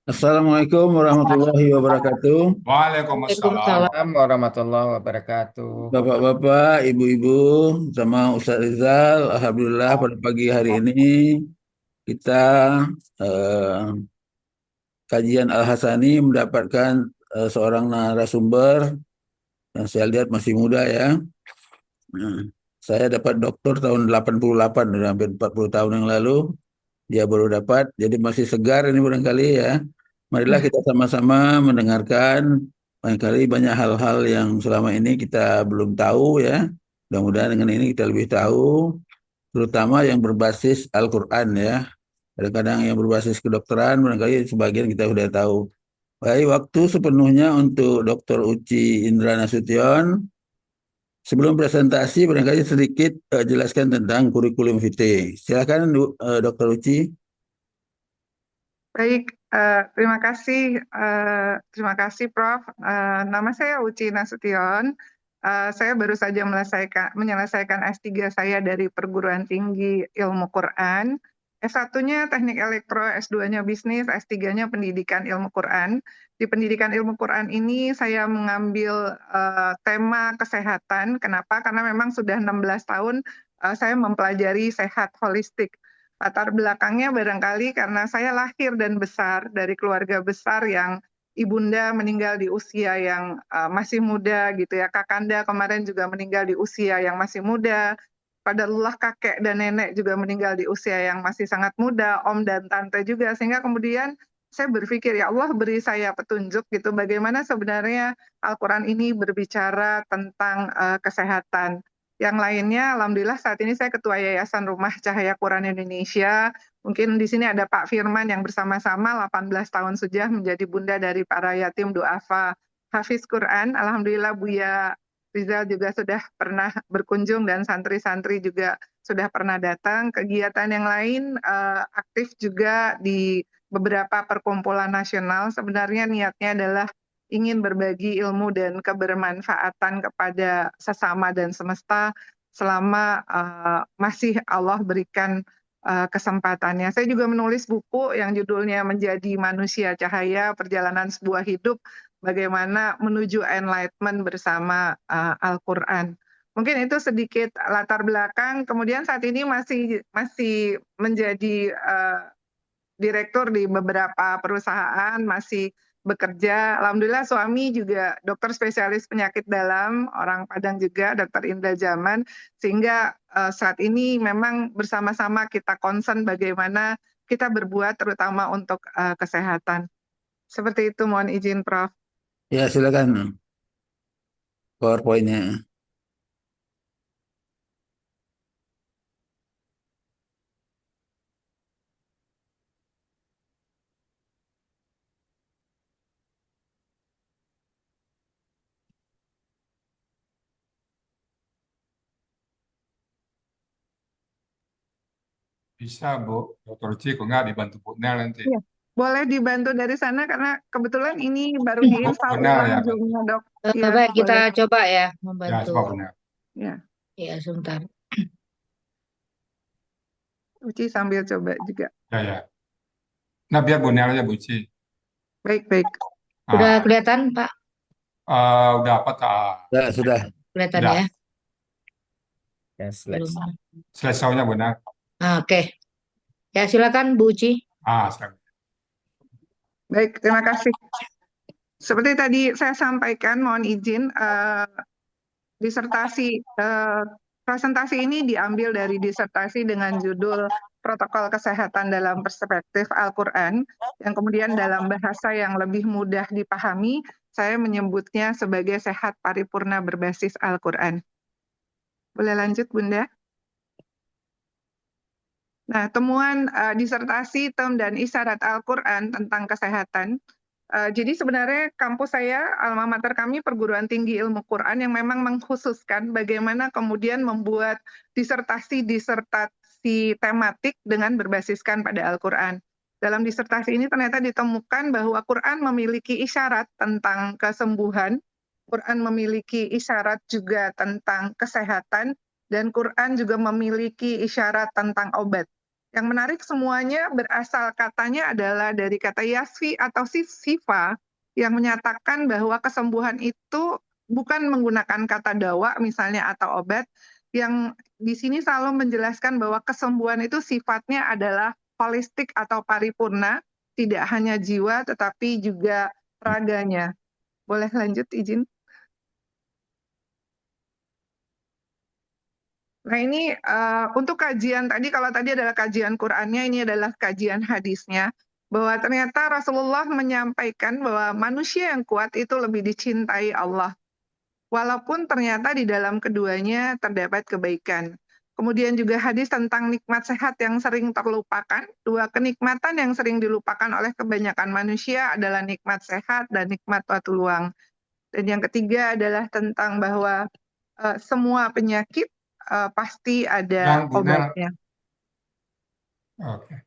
Assalamualaikum warahmatullahi wabarakatuh. Waalaikumsalam. Waalaikumsalam warahmatullahi wabarakatuh. Bapak-bapak, ibu-ibu, sama Ustadz Rizal. Alhamdulillah pada pagi hari ini kita eh, kajian Al-Hasani mendapatkan seorang narasumber yang saya lihat masih muda ya. Nah, saya dapat doktor tahun 88, udah hampir 40 tahun yang lalu. Dia baru dapat, jadi masih segar ini barangkali ya. Marilah kita sama-sama mendengarkan, barangkali banyak hal-hal yang selama ini kita belum tahu ya. Mudah-mudahan dengan ini kita lebih tahu, terutama yang berbasis Al-Quran ya. Kadang-kadang yang berbasis kedokteran, barangkali sebagian kita sudah tahu. Baik, waktu sepenuhnya untuk Dr. Uci Indra Nasution. Sebelum presentasi, barangkali sedikit jelaskan tentang kurikulum vitae. Silakan, Dr. Uci. Baik, terima kasih Prof. Nama saya Uci Nasution. Saya baru saja menyelesaikan S3 saya dari Perguruan Tinggi Ilmu Quran. S1-nya Teknik Elektro, S2-nya Bisnis, S3-nya Pendidikan Ilmu Quran. Di Pendidikan Ilmu Quran ini saya mengambil tema kesehatan. Kenapa? Karena memang sudah 16 tahun saya mempelajari sehat holistik. Latar belakangnya barangkali karena saya lahir dan besar dari keluarga besar yang ibunda meninggal di usia yang masih muda gitu ya. Kakanda kemarin juga meninggal di usia yang masih muda. Padahal kakek dan nenek juga meninggal di usia yang masih sangat muda, om dan tante juga. Sehingga kemudian saya berpikir, ya Allah beri saya petunjuk gitu, bagaimana sebenarnya Al-Quran ini berbicara tentang kesehatan. Yang lainnya, alhamdulillah saat ini saya Ketua Yayasan Rumah Cahaya Quran Indonesia. Mungkin di sini ada Pak Firman yang bersama-sama 18 tahun sudah menjadi bunda dari para yatim duafa Hafiz Quran. Alhamdulillah Buya Rizal juga sudah pernah berkunjung dan santri-santri juga sudah pernah datang. Kegiatan yang lain aktif juga di beberapa perkumpulan nasional. Sebenarnya niatnya adalah ingin berbagi ilmu dan kebermanfaatan kepada sesama dan semesta selama masih Allah berikan kesempatannya. Saya juga menulis buku yang judulnya Menjadi Manusia Cahaya, Perjalanan Sebuah Hidup, bagaimana menuju enlightenment bersama Al-Quran. Mungkin itu sedikit latar belakang. Kemudian saat ini masih menjadi direktur di beberapa perusahaan, masih bekerja. Alhamdulillah suami juga dokter spesialis penyakit dalam, orang Padang juga, dokter Indra Zaman, sehingga saat ini memang bersama-sama kita concern bagaimana kita berbuat terutama untuk kesehatan. Seperti itu, mohon izin Prof. Ya, silakan PowerPoint-nya. Bisa, Bu. Dokter Uci, kok nggak dibantu Bu Nel nanti? Iya. Boleh dibantu dari sana karena kebetulan ini baru Bu diinstal Nel ulang ya bantu. Zoom-nya, Dok. Iya, Baik, kita boleh. coba ya Ya, membantu. coba Bu Nel. Ya, Ya, sebentar. Uci sambil coba juga. Ya, ya. Nah, biar Bu Nel aja, Bu Uci. Baik, baik. Sudah Ah, kelihatan, Pak? udah apa, tak? Ya, sudah. Kelihatan ya? Udah. Ya, selesai. Belum. Selesainya Bu Nel. Oke. Ya, silakan Bu Uci. Silakan. Baik, terima kasih. Seperti tadi saya sampaikan, mohon izin, disertasi presentasi ini diambil dari disertasi dengan judul Protokol Kesehatan dalam Perspektif Al-Quran, yang kemudian dalam bahasa yang lebih mudah dipahami, saya menyebutnya sebagai sehat paripurna berbasis Al-Quran. Boleh lanjut, Bunda? Nah, temuan disertasi Tem dan Isyarat Al-Quran tentang kesehatan. Jadi sebenarnya kampus saya, alma mater kami, Perguruan Tinggi Ilmu Quran yang memang mengkhususkan bagaimana kemudian membuat disertasi tematik dengan berbasiskan pada Al-Quran. Dalam disertasi ini ternyata ditemukan bahwa Quran memiliki isyarat tentang kesembuhan, Quran memiliki isyarat juga tentang kesehatan, dan Quran juga memiliki isyarat tentang obat. Yang menarik semuanya berasal katanya adalah dari kata yasfi atau sifa yang menyatakan bahwa kesembuhan itu bukan menggunakan kata dawa misalnya atau obat, yang di sini selalu menjelaskan bahwa kesembuhan itu sifatnya adalah holistik atau paripurna, tidak hanya jiwa tetapi juga raganya. Boleh lanjut izin? Nah ini untuk kajian tadi, kalau tadi adalah kajian Qur'annya, ini adalah kajian hadisnya. Bahwa ternyata Rasulullah menyampaikan bahwa manusia yang kuat itu lebih dicintai Allah. Walaupun ternyata di dalam keduanya terdapat kebaikan. Kemudian juga hadis tentang nikmat sehat yang sering terlupakan. Dua kenikmatan yang sering dilupakan oleh kebanyakan manusia adalah nikmat sehat dan nikmat waktu luang. Dan yang ketiga adalah tentang bahwa semua penyakit pasti ada Bu Nel. obatnya. Oke.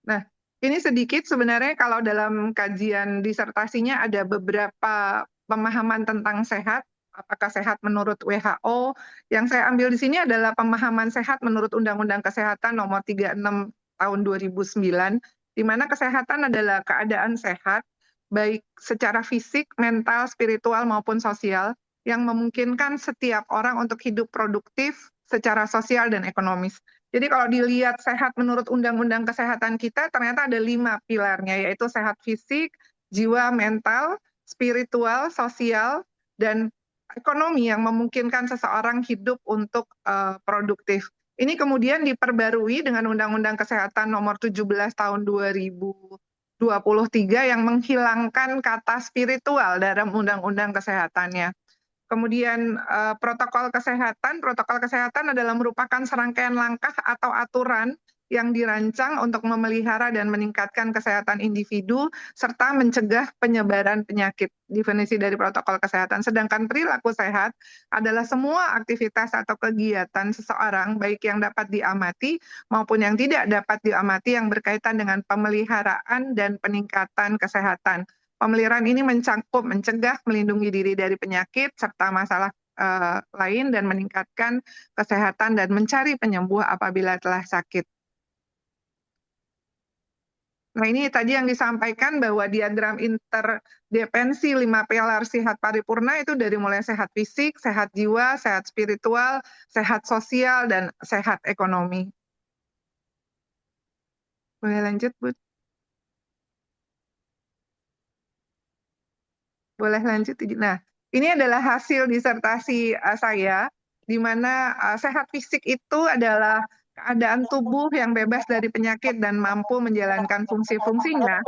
Nah, ini sedikit sebenarnya kalau dalam kajian disertasinya ada beberapa pemahaman tentang sehat. Apakah sehat menurut WHO? Yang saya ambil di sini adalah pemahaman sehat menurut Undang-Undang Kesehatan Nomor 36 Tahun 2009, di mana kesehatan adalah keadaan sehat, baik secara fisik, mental, spiritual, maupun sosial, yang memungkinkan setiap orang untuk hidup produktif secara sosial dan ekonomis. Jadi kalau dilihat sehat menurut Undang-Undang Kesehatan kita, ternyata ada 5 pilarnya, yaitu sehat fisik, jiwa, mental, spiritual, sosial, dan ekonomi yang memungkinkan seseorang hidup untuk produktif. Ini kemudian diperbarui dengan Undang-Undang Kesehatan Nomor 17 Tahun 2023 yang menghilangkan kata spiritual dalam Undang-Undang Kesehatannya. Kemudian protokol kesehatan adalah merupakan serangkaian langkah atau aturan yang dirancang untuk memelihara dan meningkatkan kesehatan individu serta mencegah penyebaran penyakit. Definisi dari protokol kesehatan. Sedangkan perilaku sehat adalah semua aktivitas atau kegiatan seseorang baik yang dapat diamati maupun yang tidak dapat diamati yang berkaitan dengan pemeliharaan dan peningkatan kesehatan. Pemeliharaan ini mencakup mencegah, melindungi diri dari penyakit, serta masalah lain, dan meningkatkan kesehatan dan mencari penyembuh apabila telah sakit. Nah ini tadi yang disampaikan bahwa diagram interdependensi 5 pilar sehat paripurna itu dari mulai sehat fisik, sehat jiwa, sehat spiritual, sehat sosial, dan sehat ekonomi. Boleh lanjut, Bu? Boleh lanjut. Nah, ini adalah hasil disertasi saya, di mana sehat fisik itu adalah keadaan tubuh yang bebas dari penyakit dan mampu menjalankan fungsi-fungsinya.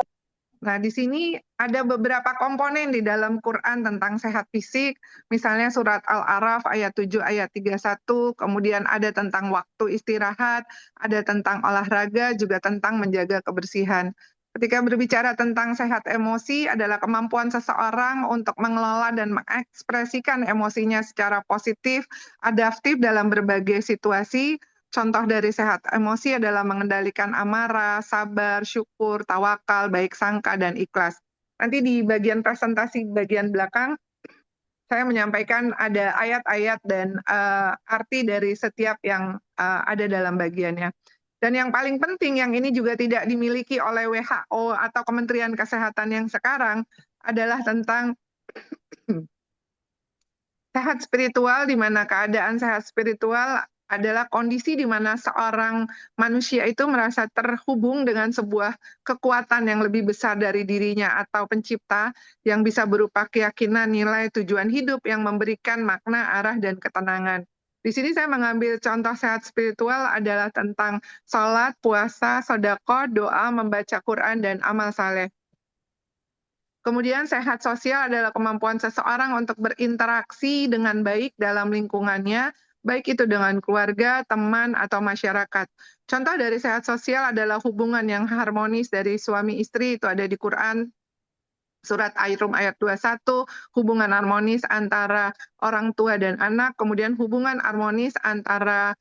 Nah, di sini ada beberapa komponen di dalam Quran tentang sehat fisik, misalnya surat Al-A'raf ayat 7 ayat 31, kemudian ada tentang waktu istirahat, ada tentang olahraga, juga tentang menjaga kebersihan. Ketika berbicara tentang sehat emosi adalah kemampuan seseorang untuk mengelola dan mengekspresikan emosinya secara positif, adaptif dalam berbagai situasi. Contoh dari sehat emosi adalah mengendalikan amarah, sabar, syukur, tawakal, baik sangka, dan ikhlas. Nanti di bagian presentasi bagian belakang, saya menyampaikan ada ayat-ayat dan arti dari setiap yang ada dalam bagiannya. Dan yang paling penting, yang ini juga tidak dimiliki oleh WHO atau Kementerian Kesehatan yang sekarang, adalah tentang sehat spiritual, di mana keadaan sehat spiritual adalah kondisi di mana seorang manusia itu merasa terhubung dengan sebuah kekuatan yang lebih besar dari dirinya atau pencipta yang bisa berupa keyakinan, nilai, tujuan hidup yang memberikan makna, arah, dan ketenangan. Di sini saya mengambil contoh sehat spiritual adalah tentang sholat, puasa, sedekah, doa, membaca Quran, dan amal saleh. Kemudian sehat sosial adalah kemampuan seseorang untuk berinteraksi dengan baik dalam lingkungannya, baik itu dengan keluarga, teman, atau masyarakat. Contoh dari sehat sosial adalah hubungan yang harmonis dari suami istri, itu ada di Quran, surat Ar-Rum ayat 21, hubungan harmonis antara orang tua dan anak, kemudian hubungan harmonis antara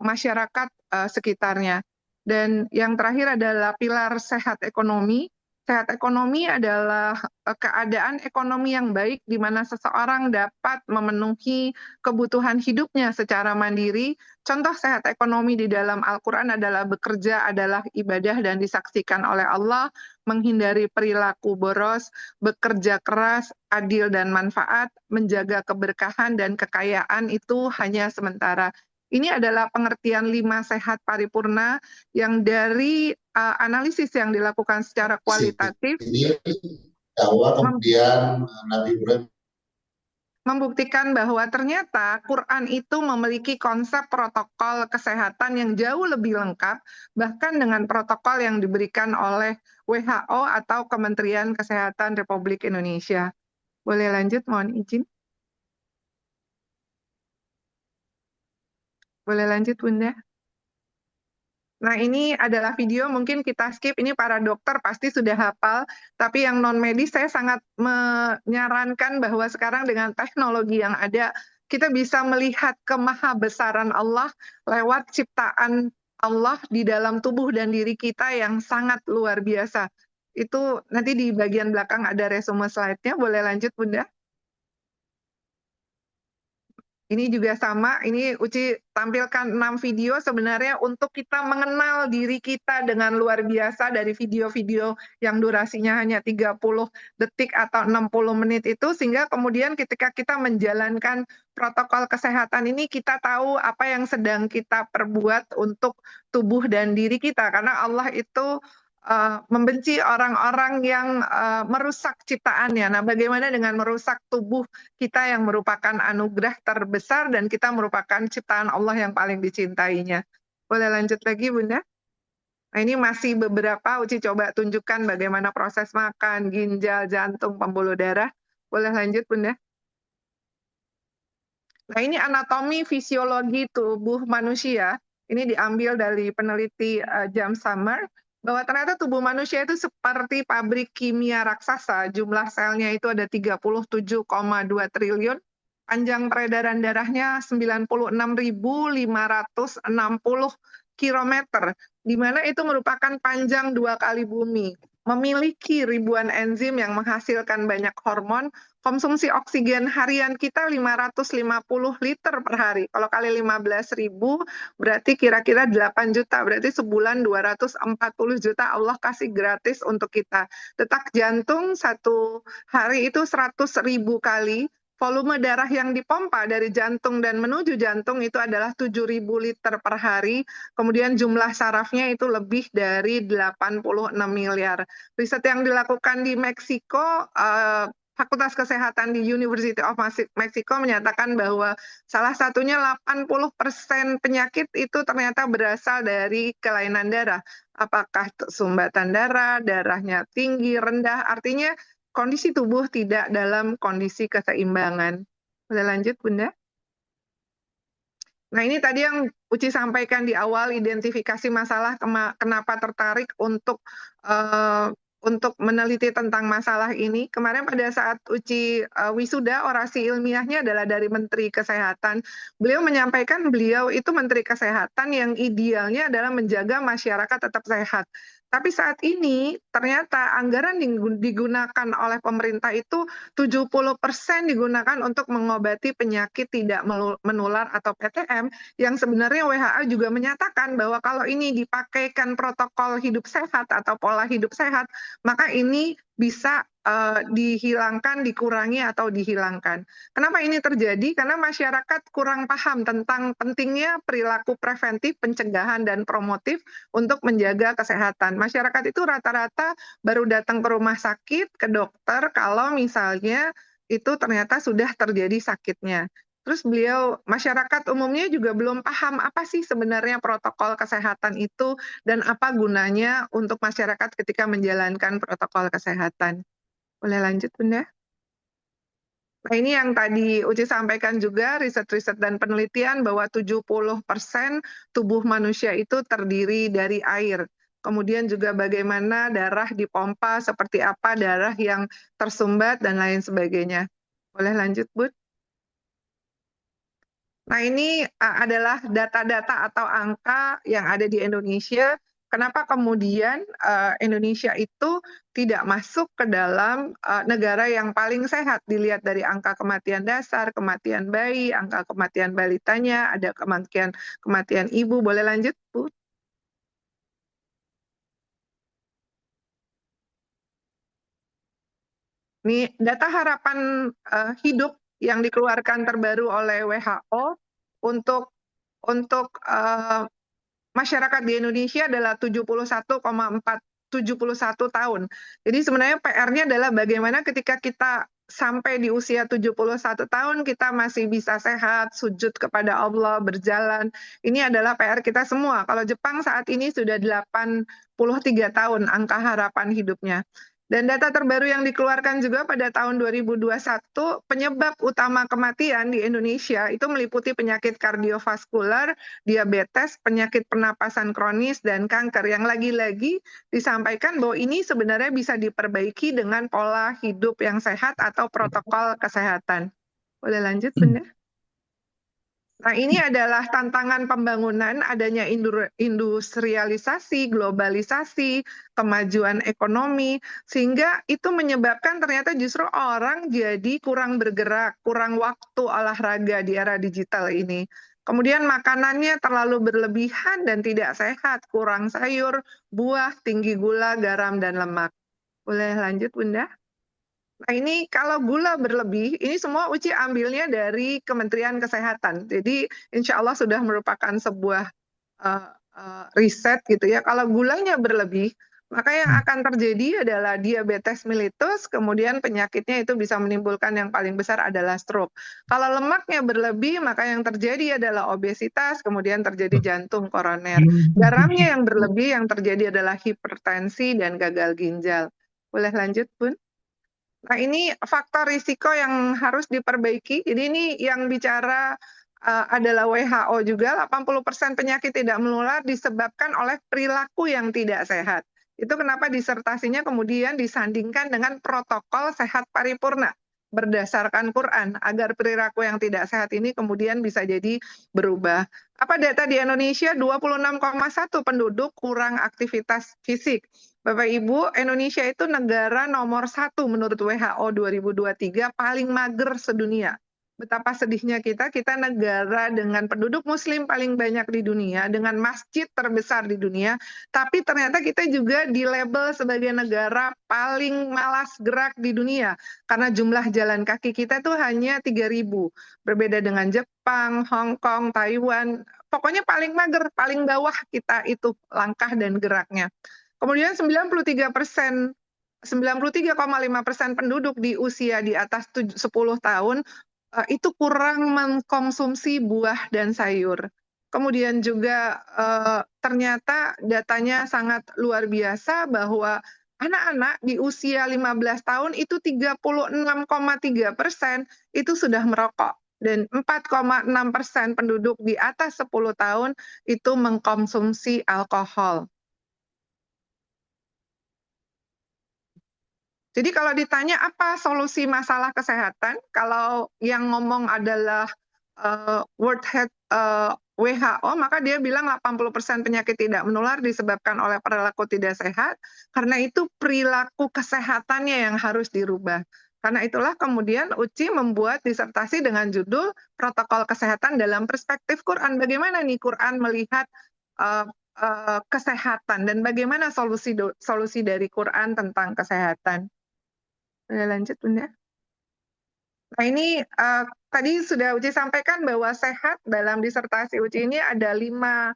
masyarakat sekitarnya. Dan yang terakhir adalah pilar sehat ekonomi. Sehat ekonomi adalah keadaan ekonomi yang baik di mana seseorang dapat memenuhi kebutuhan hidupnya secara mandiri. Contoh sehat ekonomi di dalam Al-Quran adalah bekerja adalah ibadah dan disaksikan oleh Allah, menghindari perilaku boros, bekerja keras, adil dan manfaat, menjaga keberkahan dan kekayaan itu hanya sementara. Ini adalah pengertian 5 sehat paripurna yang dari analisis yang dilakukan secara kualitatif Ini bahwa kemudian Nabi Ibrahim membuktikan bahwa ternyata Quran itu memiliki konsep protokol kesehatan yang jauh lebih lengkap, bahkan dengan protokol yang diberikan oleh WHO atau Kementerian Kesehatan Republik Indonesia. Boleh lanjut, mohon izin. Boleh lanjut, Bunda. Nah, ini adalah video, mungkin kita skip, ini para dokter pasti sudah hafal, tapi yang non-medis saya sangat menyarankan bahwa sekarang dengan teknologi yang ada, kita bisa melihat kemahabesaran Allah lewat ciptaan Allah di dalam tubuh dan diri kita yang sangat luar biasa. Itu nanti di bagian belakang ada resume slide-nya, boleh lanjut, Bunda? Ini juga sama, ini Uci tampilkan 6 video sebenarnya untuk kita mengenal diri kita dengan luar biasa dari video-video yang durasinya hanya 30 detik atau 60 menit itu, sehingga kemudian ketika kita menjalankan protokol kesehatan ini kita tahu apa yang sedang kita perbuat untuk tubuh dan diri kita, karena Allah itu membenci orang-orang yang merusak ciptaannya. Nah, bagaimana dengan merusak tubuh kita yang merupakan anugerah terbesar dan kita merupakan ciptaan Allah yang paling dicintainya. Boleh lanjut lagi, Bunda? Nah, ini masih beberapa, Uci coba tunjukkan bagaimana proses makan, ginjal, jantung, pembuluh darah. Boleh lanjut, Bunda? Nah, ini anatomi fisiologi tubuh manusia. Ini diambil dari peneliti James Summer, bahwa ternyata tubuh manusia itu seperti pabrik kimia raksasa. Jumlah selnya itu ada 37,2 triliun. Panjang peredaran darahnya 96.560 kilometer, di mana itu merupakan panjang 2 kali bumi. Memiliki ribuan enzim yang menghasilkan banyak hormon. Konsumsi oksigen harian kita 550 liter per hari. Kalau kali 15.000 berarti kira-kira 8 juta. Berarti sebulan 240 juta Allah kasih gratis untuk kita. Detak jantung satu hari itu 100.000 kali. Volume darah yang dipompa dari jantung dan menuju jantung itu adalah 7.000 liter per hari. Kemudian jumlah sarafnya itu lebih dari 86 miliar. Riset yang dilakukan di Meksiko, Fakultas Kesehatan di University of Mexico menyatakan bahwa salah satunya 80% penyakit itu ternyata berasal dari kelainan darah. Apakah sumbatan darah, darahnya tinggi, rendah, artinya kondisi tubuh tidak dalam kondisi keseimbangan. Boleh lanjut, Bunda? Nah, ini tadi yang Uci sampaikan di awal, identifikasi masalah, kenapa tertarik untuk meneliti tentang masalah ini. Kemarin pada saat Uci wisuda, orasi ilmiahnya adalah dari Menteri Kesehatan. Beliau menyampaikan beliau itu Menteri Kesehatan yang idealnya adalah menjaga masyarakat tetap sehat. Tapi saat ini ternyata anggaran digunakan oleh pemerintah itu 70% digunakan untuk mengobati penyakit tidak menular atau PTM, yang sebenarnya WHO juga menyatakan bahwa kalau ini dipakaikan protokol hidup sehat atau pola hidup sehat, maka ini bisa dihilangkan, dikurangi, atau dihilangkan. Kenapa ini terjadi? Karena masyarakat kurang paham tentang pentingnya perilaku preventif, pencegahan, dan promotif untuk menjaga kesehatan. Masyarakat itu rata-rata baru datang ke rumah sakit, ke dokter, kalau misalnya itu ternyata sudah terjadi sakitnya. Terus masyarakat umumnya juga belum paham apa sih sebenarnya protokol kesehatan itu dan apa gunanya untuk masyarakat ketika menjalankan protokol kesehatan. Boleh lanjut, Bunda? Nah, ini yang tadi Uci sampaikan juga, riset-riset dan penelitian bahwa 70% tubuh manusia itu terdiri dari air. Kemudian juga bagaimana darah dipompa, seperti apa darah yang tersumbat, dan lain sebagainya. Boleh lanjut, Bud? Nah, ini adalah data-data atau angka yang ada di Indonesia. kenapa kemudian Indonesia itu tidak masuk ke dalam negara yang paling sehat dilihat dari angka kematian dasar, kematian bayi, angka kematian balitanya, ada kematian ibu. Boleh lanjut, Bu? Ini data harapan hidup yang dikeluarkan terbaru oleh WHO untuk masyarakat di Indonesia adalah 71,71 tahun. Jadi sebenarnya PR-nya adalah bagaimana ketika kita sampai di usia 71 tahun kita masih bisa sehat, sujud kepada Allah, berjalan. Ini adalah PR kita semua. Kalau Jepang saat ini sudah 83 tahun angka harapan hidupnya. Dan data terbaru yang dikeluarkan juga pada tahun 2021, penyebab utama kematian di Indonesia itu meliputi penyakit kardiovaskular, diabetes, penyakit pernapasan kronis, dan kanker. Yang lagi-lagi disampaikan bahwa ini sebenarnya bisa diperbaiki dengan pola hidup yang sehat atau protokol kesehatan. Boleh lanjut, Bunda? Nah, ini adalah tantangan pembangunan, adanya industrialisasi, globalisasi, kemajuan ekonomi, sehingga itu menyebabkan ternyata justru orang jadi kurang bergerak, kurang waktu olahraga di era digital ini. Kemudian makanannya terlalu berlebihan dan tidak sehat, kurang sayur, buah, tinggi gula, garam, dan lemak. Boleh lanjut, Bunda? Nah, ini kalau gula berlebih, ini semua Uci ambilnya dari Kementerian Kesehatan. Jadi insya Allah sudah merupakan sebuah riset gitu ya. Kalau gulanya berlebih, maka yang akan terjadi adalah diabetes mellitus, kemudian penyakitnya itu bisa menimbulkan yang paling besar adalah stroke. Kalau lemaknya berlebih, maka yang terjadi adalah obesitas, kemudian terjadi jantung koroner. Garamnya yang berlebih, yang terjadi adalah hipertensi dan gagal ginjal. Boleh lanjut, Bun? Nah, ini faktor risiko yang harus diperbaiki. Jadi ini yang bicara adalah WHO juga, 80% penyakit tidak menular disebabkan oleh perilaku yang tidak sehat. Itu kenapa disertasinya kemudian disandingkan dengan protokol sehat paripurna berdasarkan Quran, agar perilaku yang tidak sehat ini kemudian bisa jadi berubah. Apa data di Indonesia? 26,1 penduduk kurang aktivitas fisik. Bapak Ibu, Indonesia itu negara nomor 1 menurut WHO 2023 paling mager sedunia. Betapa sedihnya kita negara dengan penduduk muslim paling banyak di dunia, dengan masjid terbesar di dunia, tapi ternyata kita juga di label sebagai negara paling malas gerak di dunia, karena jumlah jalan kaki kita tuh hanya 3.000. Berbeda dengan Jepang, Hong Kong, Taiwan, pokoknya paling mager, paling bawah kita itu langkah dan geraknya. Kemudian 93,5% penduduk di usia di atas 10 tahun itu kurang mengkonsumsi buah dan sayur. Kemudian juga ternyata datanya sangat luar biasa bahwa anak-anak di usia 15 tahun itu 36,3% itu sudah merokok. Dan 4,6% penduduk di atas 10 tahun itu mengkonsumsi alkohol. Jadi kalau ditanya apa solusi masalah kesehatan, kalau yang ngomong adalah World Health WHO, maka dia bilang 80% penyakit tidak menular disebabkan oleh perilaku tidak sehat, karena itu perilaku kesehatannya yang harus dirubah. Karena itulah kemudian UCI membuat disertasi dengan judul Protokol Kesehatan dalam Perspektif Quran. Bagaimana nih Quran melihat kesehatan dan bagaimana solusi dari Quran tentang kesehatan. Boleh lanjut, Bunda? Nah, ini tadi sudah Uci sampaikan bahwa sehat dalam disertasi Uci ini ada 5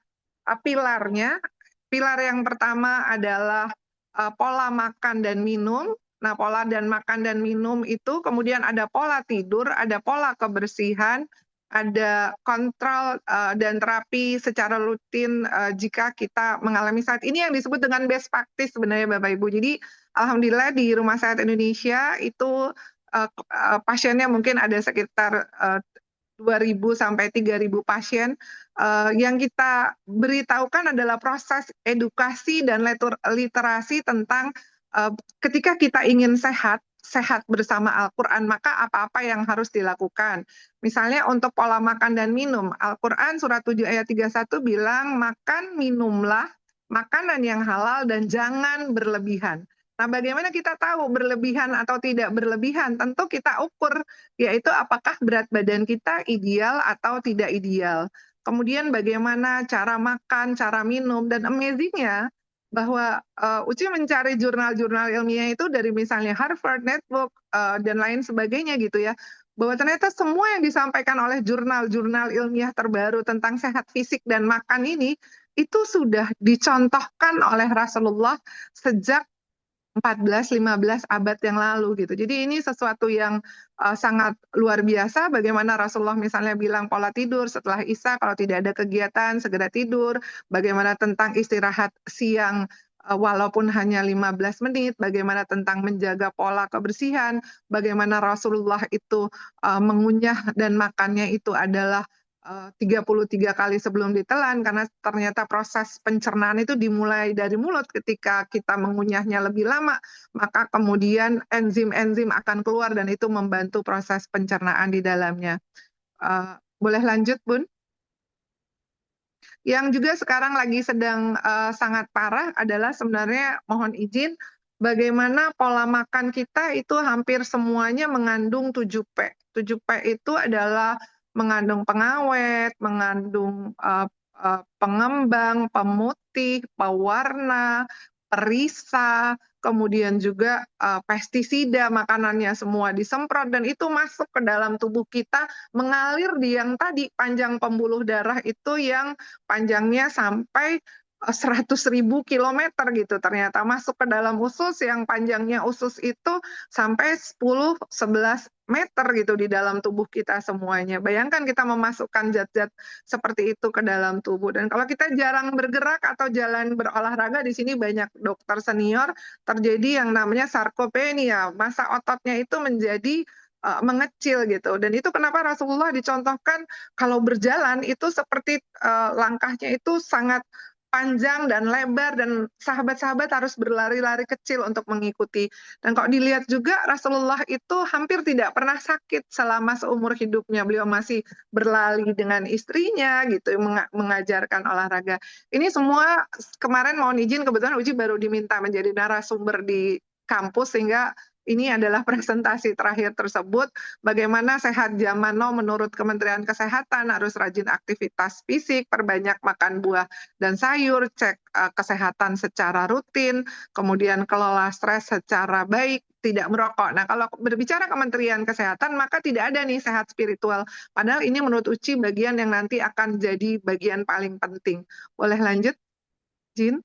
pilarnya. Pilar yang pertama adalah pola makan dan minum. Nah, pola dan makan dan minum itu kemudian ada pola tidur, ada pola kebersihan, ada kontrol dan terapi secara rutin jika kita mengalami saat ini yang disebut dengan best practice sebenarnya Bapak Ibu. Jadi alhamdulillah di Rumah Sakit Indonesia itu pasiennya mungkin ada sekitar 2.000 sampai 3.000 pasien. Yang kita beritahukan adalah proses edukasi dan literasi tentang ketika kita ingin sehat bersama Al-Quran, maka apa-apa yang harus dilakukan. Misalnya untuk pola makan dan minum, Al-Quran surat 7 ayat 31 bilang, makan minumlah makanan yang halal dan jangan berlebihan. Nah, bagaimana kita tahu berlebihan atau tidak berlebihan? Tentu kita ukur, yaitu apakah berat badan kita ideal atau tidak ideal. Kemudian bagaimana cara makan, cara minum, dan amazingnya bahwa Uci mencari jurnal-jurnal ilmiah itu dari misalnya Harvard, Netbook, dan lain sebagainya gitu ya, bahwa ternyata semua yang disampaikan oleh jurnal-jurnal ilmiah terbaru tentang sehat fisik dan makan ini, itu sudah dicontohkan oleh Rasulullah sejak 14-15 abad yang lalu gitu. Jadi ini sesuatu yang sangat luar biasa, bagaimana Rasulullah misalnya bilang pola tidur setelah Isya, kalau tidak ada kegiatan segera tidur, bagaimana tentang istirahat siang walaupun hanya 15 menit, bagaimana tentang menjaga pola kebersihan, bagaimana Rasulullah itu mengunyah dan makannya itu adalah 33 kali sebelum ditelan, karena ternyata proses pencernaan itu dimulai dari mulut. Ketika kita mengunyahnya lebih lama, maka kemudian enzim-enzim akan keluar dan itu membantu proses pencernaan di dalamnya. Boleh lanjut, Bun? Yang juga sekarang lagi sedang sangat parah adalah sebenarnya, mohon izin, bagaimana pola makan kita itu hampir semuanya mengandung 7P. 7P itu adalah mengandung pengawet, mengandung pengembang, pemutih, pewarna, perisa, kemudian juga pestisida, makanannya semua disemprot, dan itu masuk ke dalam tubuh kita, mengalir di yang tadi, panjang pembuluh darah itu yang panjangnya sampai 100.000 kilometer gitu, ternyata masuk ke dalam usus yang panjangnya usus itu sampai 10-11 meter gitu di dalam tubuh kita semuanya. Bayangkan kita memasukkan zat-zat seperti itu ke dalam tubuh. Dan kalau kita jarang bergerak atau jalan berolahraga, di sini banyak dokter senior, terjadi yang namanya sarkopenia, massa ototnya itu menjadi mengecil gitu. Dan itu kenapa Rasulullah dicontohkan kalau berjalan itu seperti langkahnya itu sangat panjang dan lebar, dan sahabat-sahabat harus berlari-lari kecil untuk mengikuti. Dan kalau dilihat juga Rasulullah itu hampir tidak pernah sakit selama seumur hidupnya. Beliau masih berlari dengan istrinya gitu, mengajarkan olahraga. Ini semua kemarin mohon izin, kebetulan Uji baru diminta menjadi narasumber di kampus, sehingga ini adalah presentasi terakhir tersebut, bagaimana sehat zaman now menurut Kementerian Kesehatan, harus rajin aktivitas fisik, perbanyak makan buah dan sayur, cek kesehatan secara rutin, kemudian kelola stres secara baik, tidak merokok. Nah, kalau berbicara Kementerian Kesehatan, maka tidak ada nih sehat spiritual. Padahal ini menurut Uci bagian yang nanti akan jadi bagian paling penting. Boleh lanjut, Jin?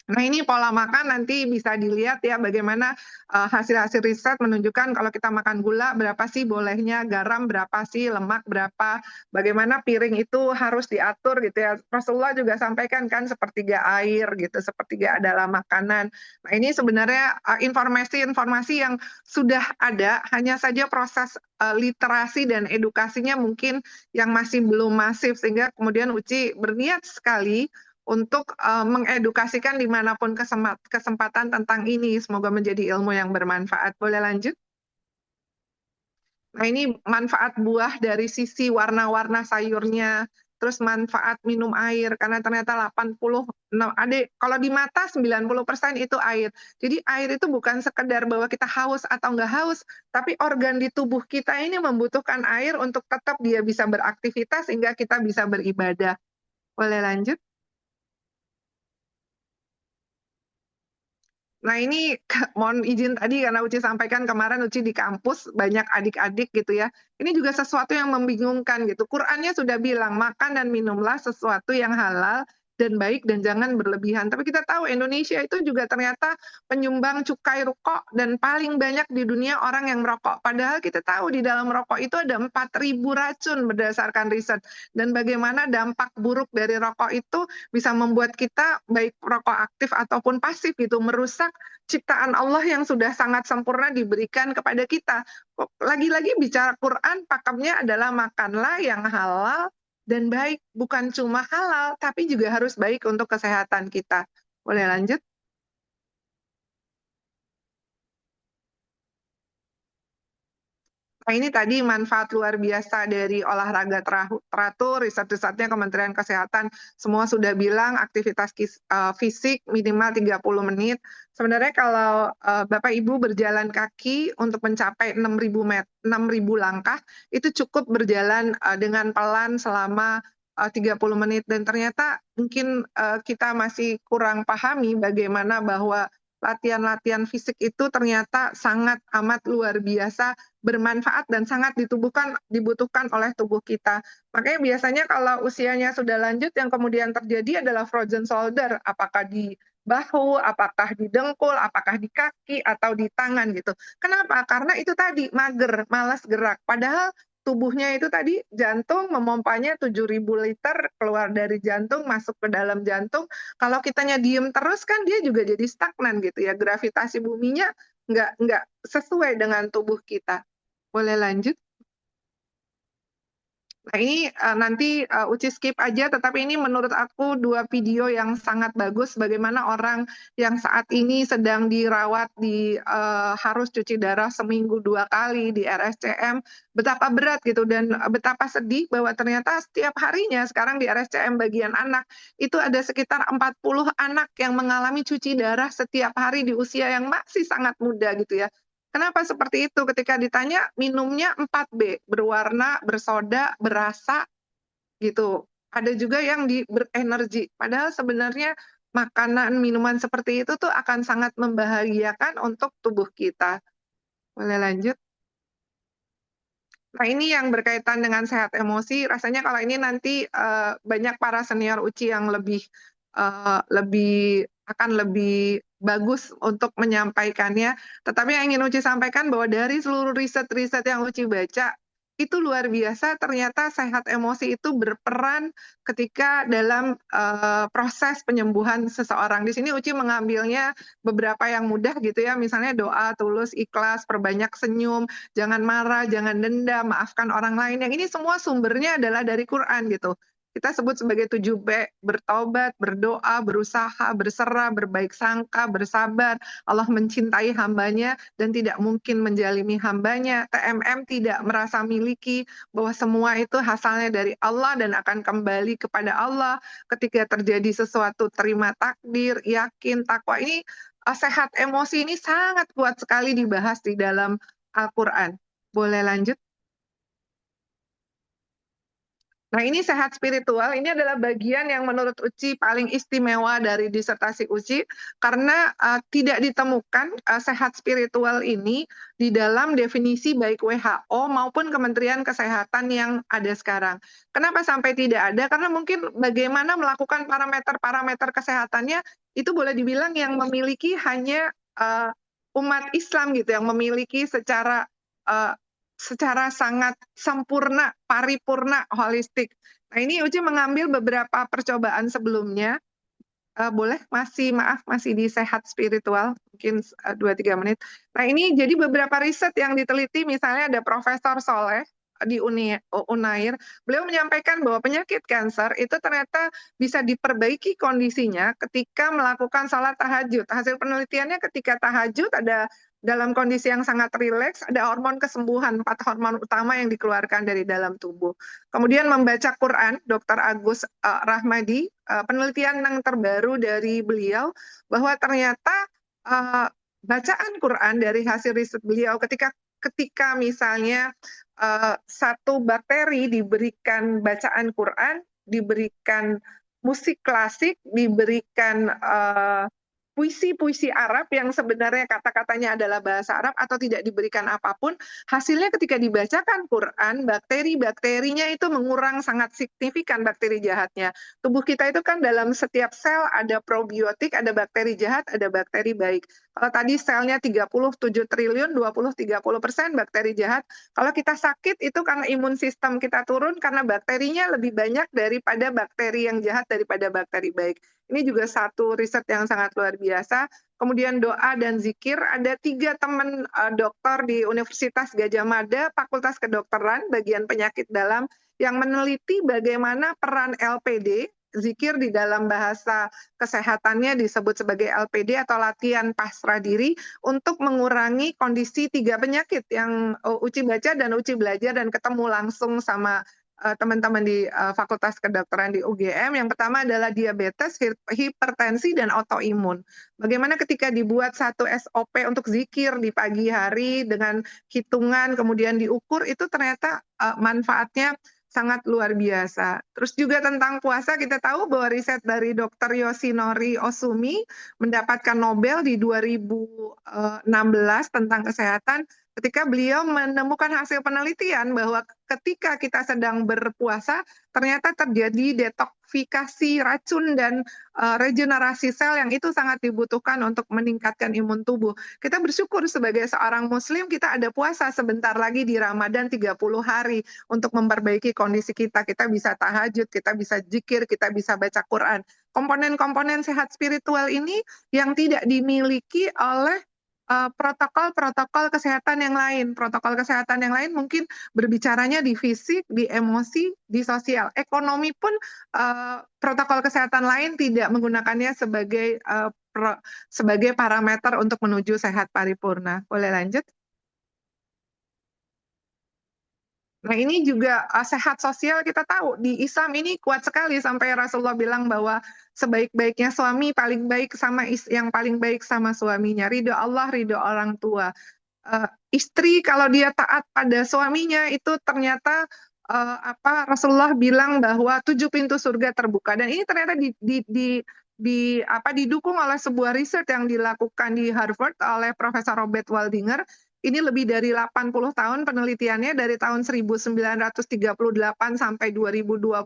Nah, ini pola makan nanti bisa dilihat ya, bagaimana hasil-hasil riset menunjukkan kalau kita makan gula berapa sih bolehnya, garam berapa sih, lemak berapa, bagaimana piring itu harus diatur gitu ya. Rasulullah juga sampaikan kan sepertiga air gitu, sepertiga adalah makanan. Nah, ini sebenarnya informasi-informasi yang sudah ada, hanya saja proses literasi dan edukasinya mungkin yang masih belum masif, sehingga kemudian Uci berniat sekali untuk mengedukasikan dimanapun kesempatan tentang ini. Semoga menjadi ilmu yang bermanfaat. Boleh lanjut? Nah, ini manfaat buah dari sisi warna-warna sayurnya, terus manfaat minum air, karena ternyata 86, kalau di mata 90% itu air. Jadi air itu bukan sekedar bahwa kita haus atau nggak haus, tapi organ di tubuh kita ini membutuhkan air untuk tetap dia bisa beraktivitas sehingga kita bisa beribadah. Boleh lanjut? Nah, ini mohon izin tadi karena Uci sampaikan kemarin Uci di kampus banyak adik-adik gitu ya. Ini juga sesuatu yang membingungkan gitu. Qurannya sudah bilang makan dan minumlah sesuatu yang halal dan baik dan jangan berlebihan. Tapi kita tahu Indonesia itu juga ternyata penyumbang cukai rokok dan paling banyak di dunia orang yang merokok. Padahal kita tahu di dalam rokok itu ada 4.000 racun berdasarkan riset. Dan bagaimana dampak buruk dari rokok itu bisa membuat kita baik rokok aktif ataupun pasif gitu, merusak ciptaan Allah yang sudah sangat sempurna diberikan kepada kita. Lagi-lagi bicara Quran, pakemnya adalah makanlah yang halal dan baik, bukan cuma halal, tapi juga harus baik untuk kesehatan kita. Boleh lanjut? Nah, ini tadi manfaat luar biasa dari olahraga teratur, riset-risetnya Kementerian Kesehatan semua sudah bilang aktivitas fisik minimal 30 menit. Sebenarnya kalau Bapak Ibu berjalan kaki untuk mencapai 6.000 langkah, itu cukup berjalan dengan pelan selama 30 menit. Dan ternyata mungkin kita masih kurang pahami bagaimana bahwa latihan-latihan fisik itu ternyata sangat amat luar biasa bermanfaat dan sangat dibutuhkan oleh tubuh kita. Makanya biasanya kalau usianya sudah lanjut yang kemudian terjadi adalah frozen shoulder, apakah di bahu, apakah di dengkul, apakah di kaki atau di tangan gitu. Kenapa? Karena itu tadi mager, malas gerak. Padahal tubuhnya itu tadi jantung memompanya 7.000 liter keluar dari jantung masuk ke dalam jantung. Kalau kitanya diem terus kan dia juga jadi stagnan gitu ya. Gravitasi buminya nggak sesuai dengan tubuh kita. Boleh lanjut? Nah, ini nanti Uci skip aja, tetapi ini menurut aku 2 video yang sangat bagus bagaimana orang yang saat ini sedang dirawat harus cuci darah seminggu 2 kali di RSCM, betapa berat gitu dan betapa sedih bahwa ternyata setiap harinya sekarang di RSCM bagian anak itu ada sekitar 40 anak yang mengalami cuci darah setiap hari di usia yang masih sangat muda gitu ya. Kenapa seperti itu? Ketika ditanya, minumnya 4B, berwarna, bersoda, berasa, gitu. Ada juga yang berenergi. Padahal sebenarnya makanan, minuman seperti itu tuh akan sangat membahagiakan untuk tubuh kita. Boleh lanjut? Nah, ini yang berkaitan dengan sehat emosi. Rasanya kalau ini nanti banyak para senior UCI yang lebih bagus untuk menyampaikannya. Tetapi yang ingin Uci sampaikan bahwa dari seluruh riset-riset yang Uci baca, itu luar biasa ternyata sehat emosi itu berperan ketika dalam proses penyembuhan seseorang. Di sini Uci mengambilnya beberapa yang mudah gitu ya, misalnya doa, tulus, ikhlas, perbanyak senyum, jangan marah, jangan dendam, maafkan orang lain. Yang ini semua sumbernya adalah dari Quran gitu. Kita sebut sebagai 7B, bertobat, berdoa, berusaha, berserah, berbaik sangka, bersabar. Allah mencintai hambanya dan tidak mungkin menjalimi hambanya. TMM tidak merasa miliki bahwa semua itu hasilnya dari Allah dan akan kembali kepada Allah. Ketika terjadi sesuatu, terima takdir, yakin, takwa. Ini sehat emosi ini sangat kuat sekali dibahas di dalam Al-Quran. Boleh lanjut? Nah, ini sehat spiritual, ini adalah bagian yang menurut Uci paling istimewa dari disertasi Uci, karena tidak ditemukan sehat spiritual ini di dalam definisi baik WHO maupun Kementerian Kesehatan yang ada sekarang. Kenapa sampai tidak ada? Karena mungkin bagaimana melakukan parameter-parameter kesehatannya, itu boleh dibilang yang memiliki hanya umat Islam gitu, yang memiliki secara sangat sempurna, paripurna, holistik. Nah, ini Uci mengambil beberapa percobaan sebelumnya. Boleh? Masih di sehat spiritual, mungkin 2-3 menit. Nah, ini jadi beberapa riset yang diteliti, misalnya ada Profesor Soleh di Unair. Beliau menyampaikan bahwa penyakit kanker itu ternyata bisa diperbaiki kondisinya ketika melakukan salat tahajud. Hasil penelitiannya ketika tahajud ada dalam kondisi yang sangat rileks, ada hormon kesembuhan, 4 hormon utama yang dikeluarkan dari dalam tubuh. Kemudian membaca Quran, Dr. Agus Rahmadi, penelitian yang terbaru dari beliau, bahwa ternyata bacaan Quran dari hasil riset beliau, ketika misalnya satu bakteri diberikan bacaan Quran, diberikan musik klasik, diberikan puisi-puisi Arab yang sebenarnya kata-katanya adalah bahasa Arab atau tidak diberikan apapun, hasilnya ketika dibacakan Quran, bakteri-bakterinya itu mengurang sangat signifikan bakteri jahatnya. Tubuh kita itu kan dalam setiap sel ada probiotik, ada bakteri jahat, ada bakteri baik. Kalau tadi selnya 37 triliun, 20-30% bakteri jahat. Kalau kita sakit itu karena imun sistem kita turun, karena bakterinya lebih banyak daripada bakteri yang jahat daripada bakteri baik. Ini juga satu riset yang sangat luar biasa. Kemudian doa dan zikir, ada 3 teman dokter di Universitas Gadjah Mada, Fakultas Kedokteran, bagian penyakit dalam, yang meneliti bagaimana peran LPD, Zikir di dalam bahasa kesehatannya disebut sebagai LPD atau latihan pasrah diri untuk mengurangi kondisi 3 penyakit yang Uci baca dan Uci belajar dan ketemu langsung sama teman-teman di Fakultas Kedokteran di UGM. Yang pertama adalah diabetes, hipertensi, dan autoimun. Bagaimana ketika dibuat satu SOP untuk zikir di pagi hari dengan hitungan kemudian diukur, itu ternyata manfaatnya sangat luar biasa. Terus juga tentang puasa, kita tahu bahwa riset dari Dr. Yoshinori Osumi mendapatkan Nobel di 2016 tentang kesehatan ketika beliau menemukan hasil penelitian bahwa ketika kita sedang berpuasa, ternyata terjadi detoksifikasi racun dan regenerasi sel yang itu sangat dibutuhkan untuk meningkatkan imun tubuh. Kita bersyukur sebagai seorang muslim, kita ada puasa sebentar lagi di Ramadan 30 hari untuk memperbaiki kondisi kita. Kita bisa tahajud, kita bisa zikir, kita bisa baca Quran. Komponen-komponen sehat spiritual ini yang tidak dimiliki oleh protokol-protokol kesehatan yang lain. Protokol kesehatan yang lain mungkin berbicaranya di fisik, di emosi, di sosial. Ekonomi pun protokol kesehatan lain tidak menggunakannya sebagai parameter untuk menuju sehat paripurna. Boleh lanjut? Nah, ini juga sehat sosial kita tahu di Islam ini kuat sekali sampai Rasulullah bilang bahwa sebaik-baiknya suami paling baik sama yang paling baik sama suaminya. Ridho Allah, ridho orang tua. Istri kalau dia taat pada suaminya itu ternyata Rasulullah bilang bahwa 7 pintu surga terbuka, dan ini ternyata didukung oleh sebuah riset yang dilakukan di Harvard oleh Profesor Robert Waldinger. Ini lebih dari 80 tahun penelitiannya dari tahun 1938 sampai 2020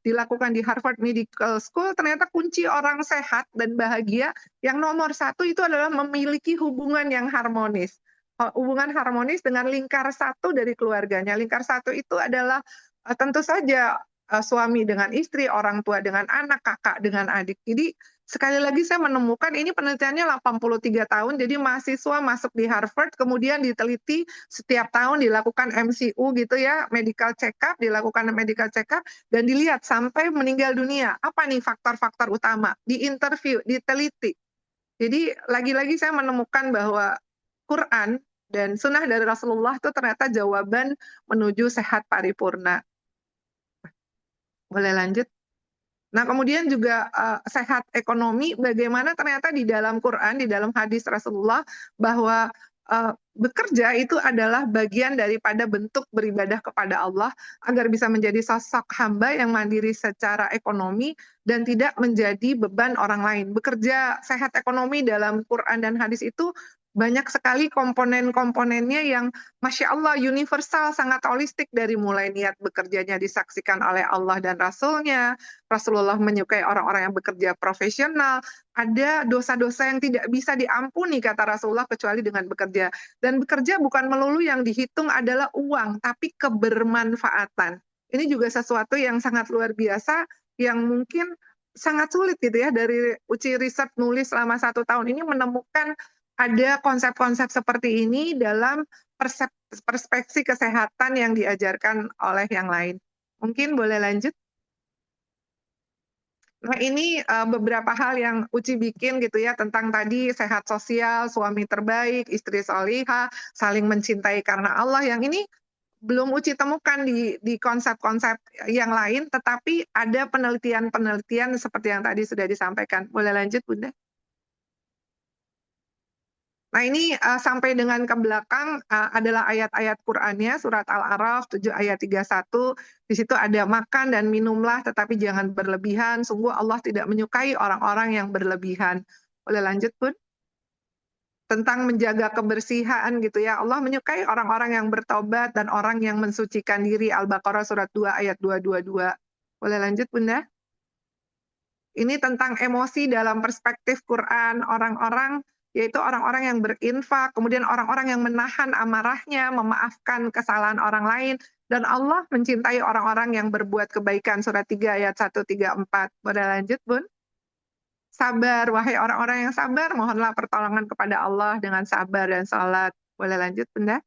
dilakukan di Harvard Medical School. Ternyata kunci orang sehat dan bahagia yang nomor 1 itu adalah memiliki hubungan yang harmonis. Hubungan harmonis dengan lingkar 1 dari keluarganya. Lingkar 1 itu adalah tentu saja suami dengan istri, orang tua dengan anak, kakak dengan adik. Jadi sekali lagi saya menemukan ini penelitiannya 83 tahun, jadi mahasiswa masuk di Harvard, kemudian diteliti setiap tahun dilakukan MCU gitu ya, medical check-up, dilakukan medical check-up, dan dilihat sampai meninggal dunia. Apa nih faktor-faktor utama? Diinterview, diteliti. Jadi lagi-lagi saya menemukan bahwa Quran dan sunnah dari Rasulullah itu ternyata jawaban menuju sehat paripurna. Boleh lanjut? Nah, kemudian juga sehat ekonomi, bagaimana ternyata di dalam Quran, di dalam hadis Rasulullah, bahwa bekerja itu adalah bagian daripada bentuk beribadah kepada Allah, agar bisa menjadi sosok hamba yang mandiri secara ekonomi dan tidak menjadi beban orang lain. Bekerja sehat ekonomi dalam Quran dan hadis itu banyak sekali komponen-komponennya yang Masya Allah universal, sangat holistik, dari mulai niat bekerjanya disaksikan oleh Allah dan Rasulnya. Rasulullah menyukai orang-orang yang bekerja profesional. Ada dosa-dosa yang tidak bisa diampuni, kata Rasulullah, kecuali dengan bekerja. Dan bekerja bukan melulu yang dihitung adalah uang, tapi kebermanfaatan. Ini juga sesuatu yang sangat luar biasa, yang mungkin sangat sulit gitu ya, dari uji riset nulis selama 1 tahun ini menemukan ada konsep-konsep seperti ini dalam perspektif kesehatan yang diajarkan oleh yang lain. Mungkin boleh lanjut? Nah, ini beberapa hal yang Uci bikin gitu ya, tentang tadi sehat sosial, suami terbaik, istri solihah, saling mencintai karena Allah. Yang ini belum Uci temukan di konsep-konsep yang lain, tetapi ada penelitian-penelitian seperti yang tadi sudah disampaikan. Boleh lanjut, Bunda? Nah, ini sampai dengan ke belakang adalah ayat-ayat Qur'annya, surat Al-A'raf 7 ayat 31. Di situ ada makan dan minumlah tetapi jangan berlebihan. Sungguh Allah tidak menyukai orang-orang yang berlebihan. Boleh lanjut, Bun? Tentang menjaga kebersihan gitu ya. Allah menyukai orang-orang yang bertobat dan orang yang mensucikan diri. Al-Baqarah surat 2 ayat 222. Boleh lanjut, Bunda? Ini tentang emosi dalam perspektif Quran, orang-orang, yaitu orang-orang yang berinfak, kemudian orang-orang yang menahan amarahnya, memaafkan kesalahan orang lain, dan Allah mencintai orang-orang yang berbuat kebaikan. Surat 3 ayat 134. Boleh lanjut, Bun? Sabar, wahai orang-orang yang sabar, mohonlah pertolongan kepada Allah dengan sabar dan salat. Boleh lanjut, Bunda?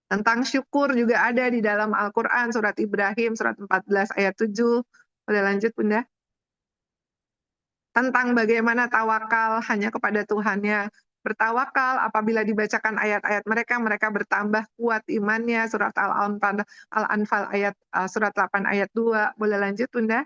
Tentang syukur juga ada di dalam Al-Quran, surat Ibrahim, surat 14 ayat 7. Boleh lanjut, Bunda? Tentang bagaimana tawakal hanya kepada Tuhannya. Bertawakal apabila dibacakan ayat-ayat mereka, mereka bertambah kuat imannya. Surat Al-Anfal ayat surat 8 ayat 2. Boleh lanjut, Bunda?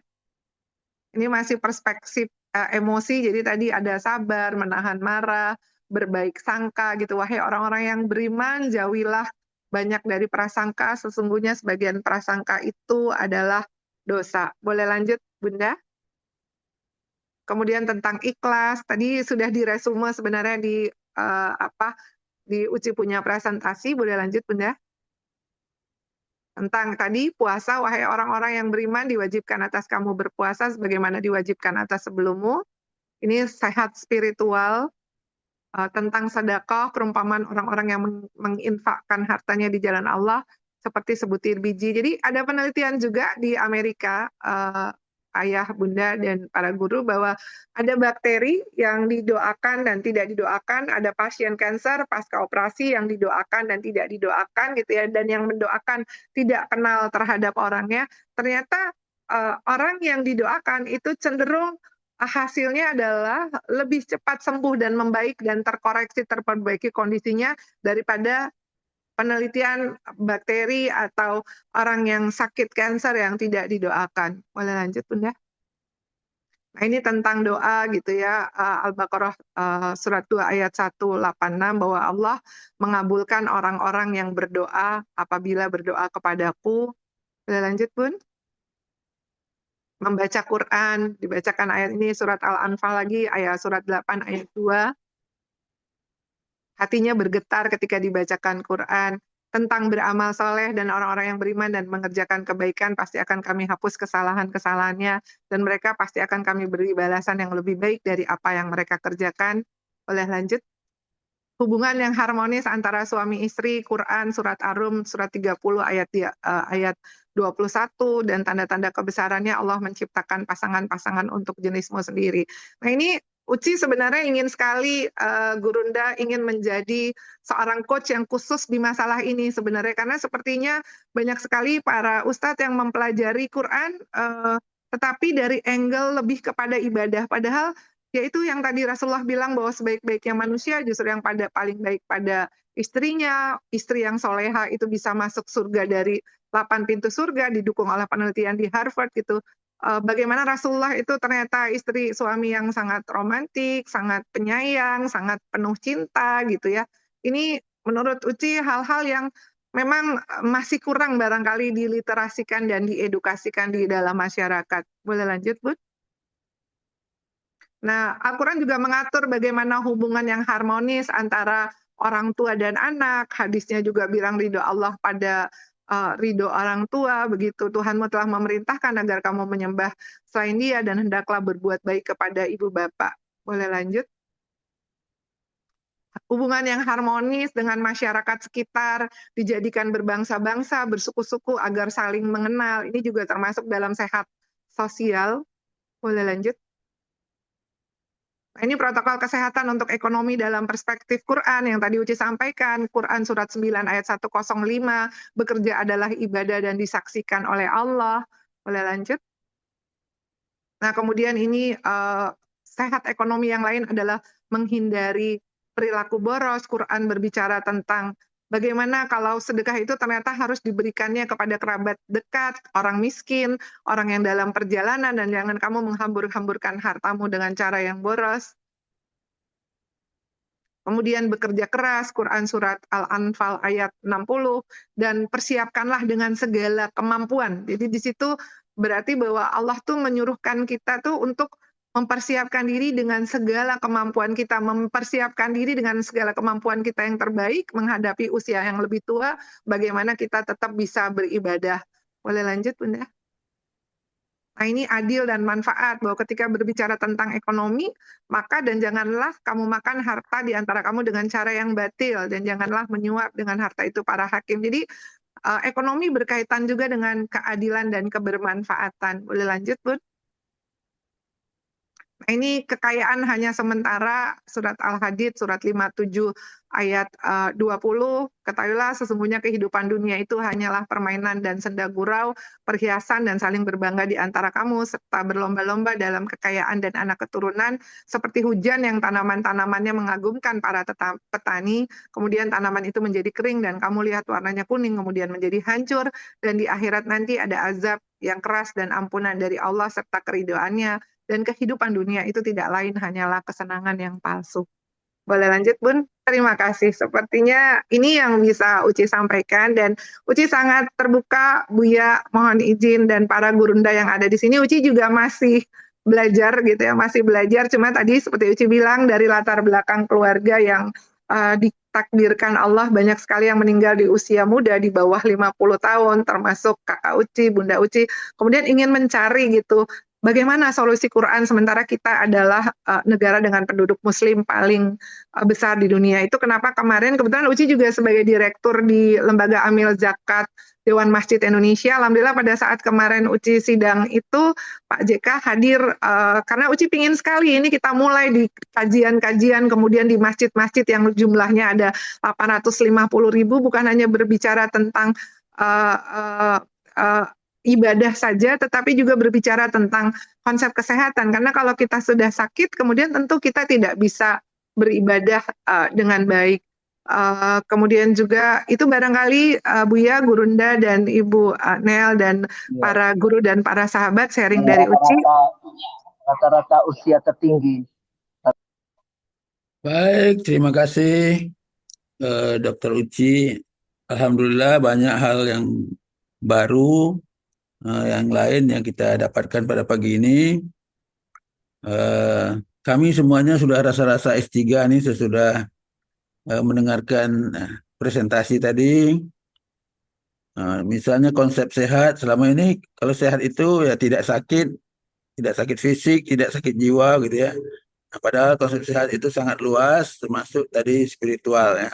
Ini masih perspektif emosi, jadi tadi ada sabar, menahan marah, berbaik sangka gitu. Wahai orang-orang yang beriman, jauhilah banyak dari prasangka, sesungguhnya sebagian prasangka itu adalah dosa. Boleh lanjut, Bunda? Kemudian tentang ikhlas, tadi sudah diresume sebenarnya di Uci punya presentasi. Boleh lanjut, Bunda? Tentang tadi puasa, wahai orang-orang yang beriman, diwajibkan atas kamu berpuasa sebagaimana diwajibkan atas sebelummu. Ini sehat spiritual. Tentang sedekah, perumpamaan orang-orang yang menginfakkan hartanya di jalan Allah, seperti sebutir biji. Jadi ada penelitian juga di Amerika, ayah, bunda, dan para guru, bahwa ada bakteri yang didoakan dan tidak didoakan, ada pasien kanker pasca operasi yang didoakan dan tidak didoakan gitu ya, dan yang mendoakan tidak kenal terhadap orangnya. Ternyata orang yang didoakan itu cenderung hasilnya adalah lebih cepat sembuh dan membaik dan terkoreksi, terperbaiki kondisinya daripada penelitian bakteri atau orang yang sakit kanker yang tidak didoakan. Boleh lanjut, Bunda? Nah, ini tentang doa gitu ya, Al-Baqarah surat 2 ayat 186, bahwa Allah mengabulkan orang-orang yang berdoa apabila berdoa kepadaku. Boleh lanjut, Bun? Membaca Quran, dibacakan ayat ini, surat Al-Anfal lagi, ayat surat 8 ayat 2. Hatinya bergetar ketika dibacakan Quran. Tentang beramal soleh dan orang-orang yang beriman dan mengerjakan kebaikan, pasti akan kami hapus kesalahan-kesalahannya, dan mereka pasti akan kami beri balasan yang lebih baik dari apa yang mereka kerjakan. Boleh lanjut? Hubungan yang harmonis antara suami istri, Quran, surat Ar-Rum, surat 30 ayat 21, dan tanda-tanda kebesarannya Allah menciptakan pasangan-pasangan untuk jenismu sendiri. Nah, ini Uci sebenarnya ingin sekali, Gurunda ingin menjadi seorang coach yang khusus di masalah ini sebenarnya, karena sepertinya banyak sekali para ustadz yang mempelajari Quran, tetapi dari angle lebih kepada ibadah, padahal yaitu yang tadi Rasulullah bilang bahwa sebaik-baiknya manusia justru yang paling baik pada istrinya, istri yang soleha itu bisa masuk surga dari 8 pintu surga, didukung oleh penelitian di Harvard gitu. Bagaimana Rasulullah itu ternyata istri suami yang sangat romantik, sangat penyayang, sangat penuh cinta gitu ya. Ini menurut Uci hal-hal yang memang masih kurang barangkali diliterasikan dan diedukasikan di dalam masyarakat. Boleh lanjut, Bu? Nah, Al-Quran juga mengatur bagaimana hubungan yang harmonis antara orang tua dan anak. Hadisnya juga bilang ridho Allah pada ridho orang tua. Begitu Tuhanmu telah memerintahkan agar kamu menyembah selain Dia dan hendaklah berbuat baik kepada ibu bapak. Boleh lanjut? Hubungan yang harmonis dengan masyarakat sekitar, dijadikan berbangsa-bangsa, bersuku-suku agar saling mengenal. Ini juga termasuk dalam sehat sosial. Boleh lanjut? Ini protokol kesehatan untuk ekonomi dalam perspektif Quran yang tadi Uci sampaikan. Quran surat 9 ayat 105, bekerja adalah ibadah dan disaksikan oleh Allah. Boleh lanjut? Nah, kemudian ini sehat ekonomi yang lain adalah menghindari perilaku boros. Quran berbicara tentang bagaimana kalau sedekah itu ternyata harus diberikannya kepada kerabat dekat, orang miskin, orang yang dalam perjalanan, dan jangan kamu menghambur-hamburkan hartamu dengan cara yang boros. Kemudian bekerja keras, Quran surat Al-Anfal ayat 60, dan persiapkanlah dengan segala kemampuan. Jadi di situ berarti bahwa Allah tuh menyuruhkan kita tuh untuk mempersiapkan diri dengan segala kemampuan kita, mempersiapkan diri dengan segala kemampuan kita yang terbaik, menghadapi usia yang lebih tua, bagaimana kita tetap bisa beribadah. Boleh lanjut, Bunda? Nah, ini adil dan manfaat, bahwa ketika berbicara tentang ekonomi, maka dan janganlah kamu makan harta di antara kamu dengan cara yang batil, dan janganlah menyuap dengan harta itu para hakim. Jadi ekonomi berkaitan juga dengan keadilan dan kebermanfaatan. Boleh lanjut, Bun? Nah, ini kekayaan hanya sementara. Surat Al-Hadid, surat 57 ayat 20, ketahuilah sesungguhnya kehidupan dunia itu hanyalah permainan dan senda gurau, perhiasan dan saling berbangga di antara kamu, serta berlomba-lomba dalam kekayaan dan anak keturunan, seperti hujan yang tanaman-tanamannya mengagumkan para petani, kemudian tanaman itu menjadi kering dan kamu lihat warnanya kuning, kemudian menjadi hancur, dan di akhirat nanti ada azab yang keras dan ampunan dari Allah serta keridoannya. Dan kehidupan dunia itu tidak lain hanyalah kesenangan yang palsu. Boleh lanjut, Bun? Terima kasih. Sepertinya ini yang bisa Uci sampaikan, dan Uci sangat terbuka, Buya, mohon izin, dan para gurunda yang ada di sini. Uci juga masih belajar gitu ya, masih belajar. Cuma tadi seperti Uci bilang, dari latar belakang keluarga yang ditakdirkan Allah, banyak sekali yang meninggal di usia muda, di bawah 50 tahun, termasuk kakak Uci, Bunda Uci. Kemudian ingin mencari gitu, bagaimana solusi Quran sementara kita adalah negara dengan penduduk muslim paling besar di dunia. Itu kenapa kemarin kebetulan Uci juga sebagai direktur di Lembaga Amil Zakat Dewan Masjid Indonesia. Alhamdulillah pada saat kemarin Uci sidang itu Pak JK hadir karena Uci pingin sekali ini kita mulai di kajian-kajian, kemudian di masjid-masjid yang jumlahnya ada 850.000, bukan hanya berbicara tentang ibadah saja, tetapi juga berbicara tentang konsep kesehatan. Karena kalau kita sudah sakit, kemudian tentu kita tidak bisa beribadah dengan baik. Kemudian juga itu barangkali Buya, Gurunda, dan Ibu Nel, dan para guru dan para sahabat sharing dari Uci. Rata-rata usia tertinggi. Baik, terima kasih Dr. Uci. Alhamdulillah banyak hal yang baru, yang lain yang kita dapatkan pada pagi ini. Kami semuanya sudah rasa-rasa S3 nih sesudah mendengarkan presentasi tadi. Misalnya konsep sehat, selama ini kalau sehat itu ya tidak sakit fisik, tidak sakit jiwa gitu ya. Nah, padahal konsep sehat itu sangat luas, termasuk tadi spiritual ya.